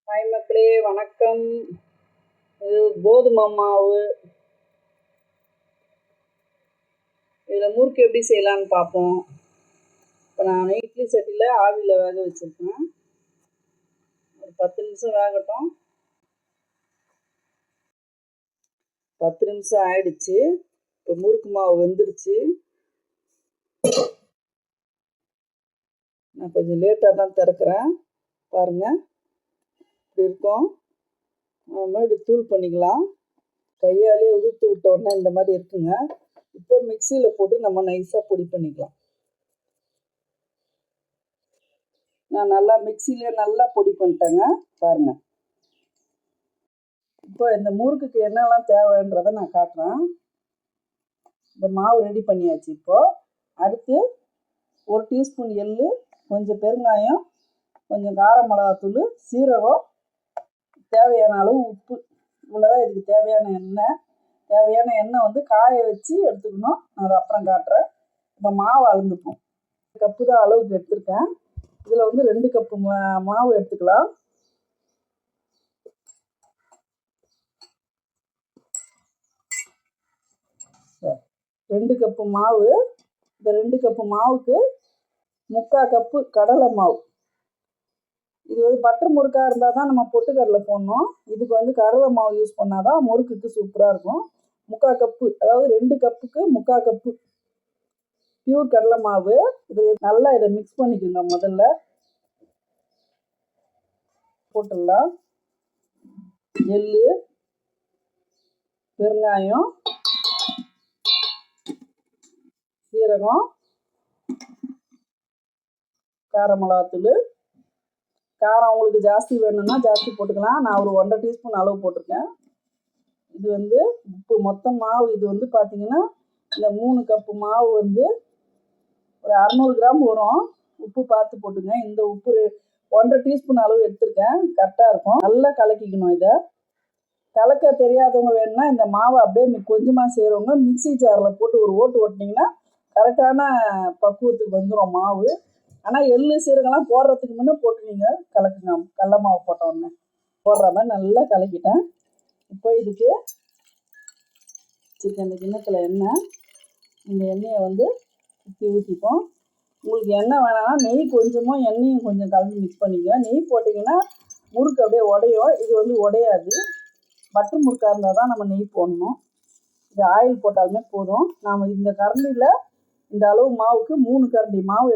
Hi மக்களே, வணக்கம். இது கோதுமை மாவு. இதில் முறுக்கு எப்படி செய்யலான்னு பார்ப்போம். இப்போ நான் இட்லி சட்டியில் ஆவியில் வேக வச்சுருக்கேன். ஒரு 10 நிமிஷம் வேகட்டும். 10 நிமிஷம் ஆயிடுச்சு. இப்போ முறுக்கு மாவு வெந்துருச்சு. நான் கொஞ்சம் லேட்டாக தான் திறக்கிறேன். பாருங்கள், இப்படி இருக்கும். நம்ம இப்படி தூள் பண்ணிக்கலாம். கையாலே உதுத்து விட்ட உடனே இந்த மாதிரி இருக்குங்க. இப்போ மிக்சியில் போட்டு நம்ம நைஸாக பொடி பண்ணிக்கலாம். நான் நல்லா மிக்சியிலே நல்லா பொடி பண்ணிட்டேங்க. பாருங்கள், இப்போ இந்த முறுக்குக்கு என்னெல்லாம் தேவைன்றதை நான் காட்டுறேன். இந்த மாவு ரெடி பண்ணியாச்சு. இப்போது அடுத்து 1 டீஸ்பூன் எள்ளு, கொஞ்சம் பெருங்காயம், கொஞ்சம் கார மிளகாத்தூள், சீரகம், தேவையான அளவு உப்பு. இவ்வளோதான் இதுக்கு தேவையான எண்ணெய். தேவையான எண்ணெய் வந்து காய வச்சு எடுத்துக்கணும். நான் அதை அப்புறம் காட்டுறேன். இப்போ மாவு அளந்துப்போம். கப்பு தான் அளவுக்கு எடுத்துருக்கேன். இதில் வந்து 2 கப்பு மாவு எடுத்துக்கலாம். சரி, 2 கப்பு மாவு. இந்த 2 கப்பு மாவுக்கு 3/4 கப்பு கடலை மாவு. இது வந்து பட்டர் முறுக்காக இருந்தால் தான் நம்ம பொட்டுக்கடலை போடணும். இதுக்கு வந்து கடலை மாவு யூஸ் பண்ணால் தான் முறுக்குக்கு சூப்பராக இருக்கும். 3/4 கப்பு, அதாவது 2 கப்புக்கு 3/4 கப்பு பியூர் கடலை மாவு. இது நல்லா இதை மிக்ஸ் பண்ணிக்கோங்க. முதல்ல போட்டுடலாம். எள்ளு, பெருங்காயம், சீரகம், கார மிளகாத்தூள். காரம் உங்களுக்கு ஜாஸ்தி வேணும்னா ஜாஸ்தி போட்டுக்கலாம். நான் ஒரு 1.5 டீஸ்பூன் அளவு போட்டிருக்கேன். இது வந்து உப்பு. மொத்தம் மாவு இது வந்து பார்த்தீங்கன்னா இந்த 3 கப்பு மாவு வந்து ஒரு 600 கிராம் வரும். உப்பு பார்த்து போட்டுங்க. இந்த உப்பு 1.5 டீஸ்பூன் அளவு எடுத்துருக்கேன். கரெக்டாக இருக்கும். நல்லா கலக்கிக்கணும். இதை கலக்க தெரியாதவங்க வேணும்னா இந்த மாவை அப்படியே கொஞ்சமாக செய்கிறவங்க மிக்சி ஜாரில் போட்டு ஒரு ஓட்டு ஓட்டினீங்கன்னா கரெக்டான பக்குவத்துக்கு வந்துடும் மாவு. ஆனால் எள்ளு சீரகம்லாம் போடுறதுக்கு முன்னே போட்டுனீங்க கலக்குங்க. கடல மாவு போட்டோடனே போடுற மாதிரி நல்லா கலக்கிட்டேன். இப்போ இதுக்கு வச்சுருக்கேன் இந்த கிண்ணத்தில் எண்ணெய். இந்த எண்ணெயை வந்து ஊற்றிப்போம். உங்களுக்கு எண்ணெய் வேணாம்னா நெய் கொஞ்சமும் எண்ணெயும் கொஞ்சம் கலந்து மிக்ஸ் பண்ணிக்க. நெய் போட்டிங்கன்னா முறுக்கு அப்படியே உடையும். இது வந்து உடையாது. பட்டர் முறுக்காக இருந்தால் தான் நம்ம நெய் போடணும். இது ஆயில் போட்டாலுமே போதும். நாம் இந்த கரண்டியில் இந்த அளவு மாவுக்கு 3 கரண்டி மாவு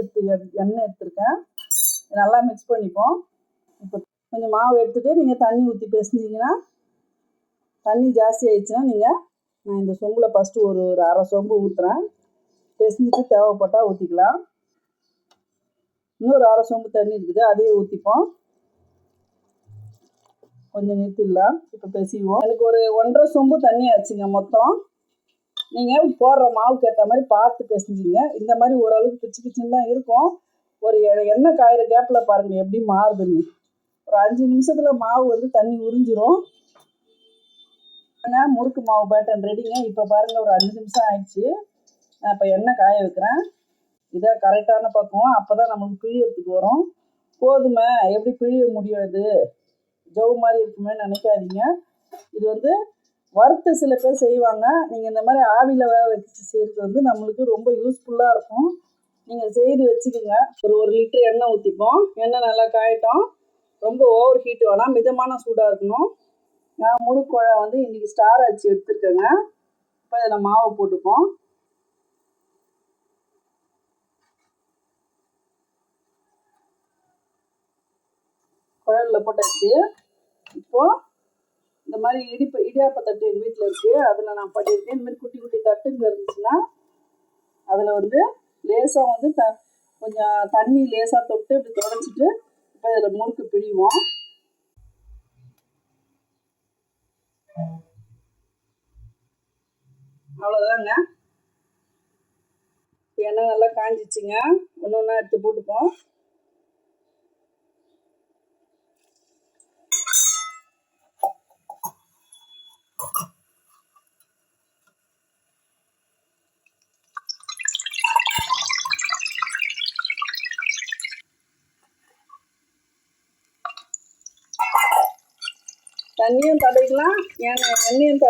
எண்ணெய் எடுத்துருக்கேன். நல்லா மிக்ஸ் பண்ணிப்போம். இப்போ கொஞ்சம் மாவு எடுத்துகிட்டு நீங்கள் தண்ணி ஊற்றி பிசைஞ்சிங்கன்னா, தண்ணி ஜாஸ்தி ஆயிடுச்சுன்னா நான் இந்த சொம்பில் ஃபஸ்ட்டு ஒரு அரை சொம்பு ஊற்றுறேன். பிசைஞ்சிட்டு தேவைப்பட்டால் ஊற்றிக்கலாம். இன்னொரு அரை சொம்பு தண்ணி இருக்குது, அதையே ஊற்றிப்போம். கொஞ்சம் நிறுத்திடலாம். இப்போ பிசைவோம். எனக்கு ஒரு 1.5 சொம்பு தண்ணி ஆச்சுங்க மொத்தம். நீங்கள் போடுற மாவுக்கு ஏற்ற மாதிரி பார்த்து பிசைஞ்சிங்க. இந்த மாதிரி ஓரளவுக்கு பிச்சு பிச்சுன்னு தான் இருக்கும். ஒரு எண்ணெய் காயிற கேப்பில் பாருங்கள் எப்படி மாறுதுன்னு. ஒரு 5 நிமிஷத்தில் மாவு வந்து தண்ணி உறிஞ்சிரும். முறுக்கு மாவு பேட்டர்ன் ரெடிங்க. இப்போ பாருங்கள், ஒரு 5 நிமிஷம் ஆயிடுச்சு. நான் இப்போ எண்ணெய் காய வைக்கிறேன். இதான் கரெக்டான பக்குவம். அப்போ தான் நமக்கு பிழியறதுக்கு வரும். கோதுமை எப்படி பிழிய முடியும், இது ஜவு மாதிரி இருக்குமே நினைக்காதீங்க. இது வந்து வறுத்து சில பேர் செய்வாங்க. நீங்கள் இந்த மாதிரி ஆவியில் வேக வச்சு செய்கிறது வந்து நம்மளுக்கு ரொம்ப யூஸ்ஃபுல்லாக இருக்கும். நீங்கள் செய்து வச்சுக்கோங்க. ஒரு 1 லிட்டர் எண்ணெய் ஊற்றிப்போம். எண்ணெய் நல்லா காயட்டும். ரொம்ப ஓவர் ஹீட் வேணாம், மிதமான சூடாக இருக்கணும். நான் முறுக்குழ வந்து இன்றைக்கி ஸ்டார் அச்சு எடுத்துருக்கேங்க. இப்போ இதில் மாவை போட்டுப்போம். குழலில் போட்டாச்சு. இப்போது இந்த மாதிரி இடியாப்ப தட்டு எங்கள் வீட்டில் இருக்குது, அதில் நான் பண்ணியிருக்கேன். இந்த மாதிரி குட்டி குட்டி தட்டுங்க இருந்துச்சுன்னா அதில் வந்து லேசாக வந்து கொஞ்சம் தண்ணி லேசாக தொட்டு இப்படி தொடச்சிட்டு இப்போ இதில் முறுக்கு பிழிவோம். அவ்வளோதாங்க. எண்ணெய் நல்லா காஞ்சிச்சுங்க. ஒன்று ஒன்றா எடுத்து போட்டுப்போம். தண்ணியும் தடவிக்கலாம், எண்ணெயும்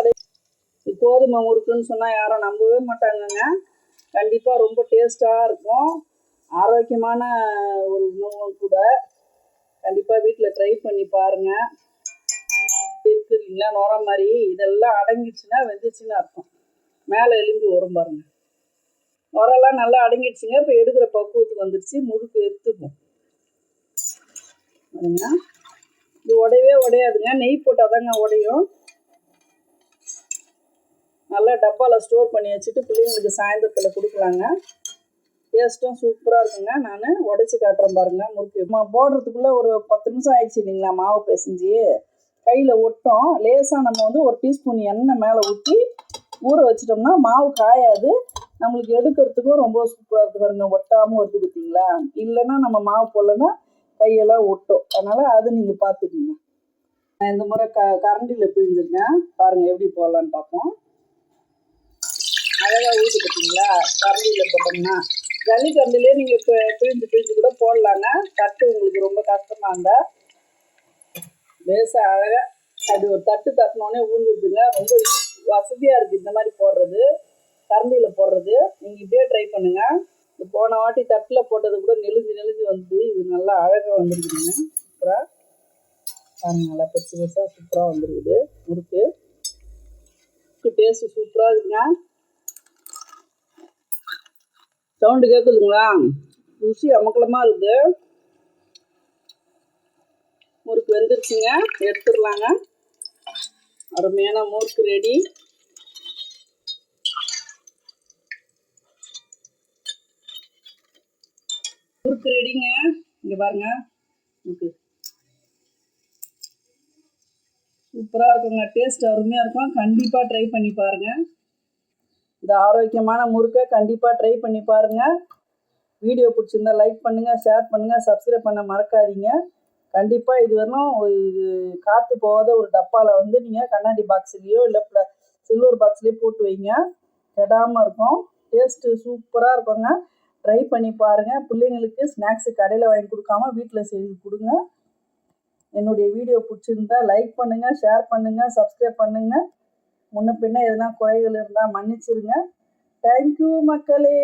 கோதுமை முறுக்குன்னு சொன்னால் யாரும் நம்பவே மாட்டாங்கங்க. கண்டிப்பாக ரொம்ப டேஸ்ட்டாக இருக்கும், ஆரோக்கியமான ஒரு உணவும் கூட. கண்டிப்பாக வீட்டில் ட்ரை பண்ணி பாருங்கள். இருக்குது இல்லைங்களா நுர மாதிரி, இதெல்லாம் அடங்கிடுச்சுன்னா வெந்துச்சுன்னு அர்த்தம். மேலே எலும்பி வரும் பாருங்கள். நுரெல்லாம் நல்லா அடங்கிடுச்சுங்க. இப்போ எடுக்கிற பக்குவத்துக்கு வந்துடுச்சு. முறுக்கு எடுத்துக்கும் பாருங்க. இது உடையவே உடையாதுங்க, நெய் போட்டால் தாங்க உடையும். நல்லா டப்பாவில் ஸ்டோர் பண்ணி வச்சுட்டு பிள்ளைங்களுக்கு சாயந்தரத்தில் கொடுக்கலாங்க. டேஸ்ட்டும் சூப்பராக இருக்குங்க. நான் உடைச்சி காட்டுறேன் பாருங்கள். முறுக்கு போடுறதுக்குள்ளே ஒரு 10 நிமிஷம் ஆயிடுச்சு இல்லைங்களா. மாவு பிசைஞ்சு கையில் ஒட்டும். லேசாக நம்ம வந்து ஒரு டீஸ்பூன் எண்ணெய் மேலே ஊற்றி ஊற வச்சிட்டோம்னா மாவு காயாது, நம்மளுக்கு எடுக்கிறதுக்கும் ரொம்ப சூப்பராக இருக்குது பாருங்க. ஒட்டாமல் வருது பார்த்தீங்களா. இல்லைன்னா நம்ம மாவு போடலன்னா கையெல்லாம் ஒட்டும். அதனால் அது நீங்கள் பார்த்துக்குங்க. நான் இந்த முறை கரண்டியில் பிழிஞ்சிருக்கேன் பாருங்கள், எப்படி போடலான்னு பார்ப்போம். அழகாக ஊற்றி பார்த்தீங்களா. கரண்டியில் போட்டோம்னா ஜல்லி கரண்டிலே நீங்கள் இப்போ பிழிஞ்சு கூட போடலாங்க. தட்டு உங்களுக்கு ரொம்ப கஷ்டமாக இருந்தால் லேசாக அழகாக அப்படி ஒரு தட்டு தட்டினோடனே ஊந்துடுதுங்க. ரொம்ப வசதியாக இருக்குது இந்த மாதிரி போடுறது, கரண்டியில் போடுறது. நீங்கள் இப்படியே ட்ரை பண்ணுங்கள். இது போன வாட்டி தட்டில் போட்டது கூட நெளிஞ்சு வந்து இது நல்லா அழகாக வந்துருக்குதுங்க. சூப்பராக பாருங்கள், நல்லா பெருசாக சூப்பராக வந்துருக்குது முறுக்கு. டேஸ்ட்டு சூப்பராக இருக்குங்க. சவுண்டு கேட்குதுங்களா. ருசி அமக்கலமாக இருக்குது. முறுக்கு வெந்துருச்சுங்க, எடுத்துடலாங்க. அருமையான முறுக்கு ரெடி. முறுக்கு ரெடிங்க. இங்கே பாருங்க, முறுக்கு சூப்பராக இருக்குங்க. டேஸ்ட் அருமையாக இருக்கும். கண்டிப்பாக ட்ரை பண்ணி பாருங்கள். இந்த ஆரோக்கியமான முறுக்கை கண்டிப்பாக ட்ரை பண்ணி பாருங்கள். வீடியோ பிடிச்சிருந்தா லைக் பண்ணுங்கள், ஷேர் பண்ணுங்கள், சப்ஸ்கிரைப் பண்ண மறக்காதீங்க. கண்டிப்பாக இது வரணும் இது காற்று போகாத ஒரு டப்பாவில் வந்து நீங்கள் கண்ணாடி பாக்ஸ்லேயோ இல்லை சில்வர் பாக்ஸ்லேயோ போட்டு வைங்க, கெடாமல் இருக்கும். டேஸ்ட்டு சூப்பராக இருக்குங்க. ட்ரை பண்ணி பாருங்கள். பிள்ளைங்களுக்கு ஸ்நாக்ஸு கடையில் வாங்கி கொடுக்காம வீட்டில் செய்து கொடுங்க. என்னுடைய வீடியோ பிடிச்சிருந்தா லைக் பண்ணுங்கள், ஷேர் பண்ணுங்கள், சப்ஸ்கிரைப் பண்ணுங்கள். முன்ன பின்ன எதுனா குறைகள் இருந்தால் மன்னிச்சிருங்க. தேங்க்யூ மக்களே.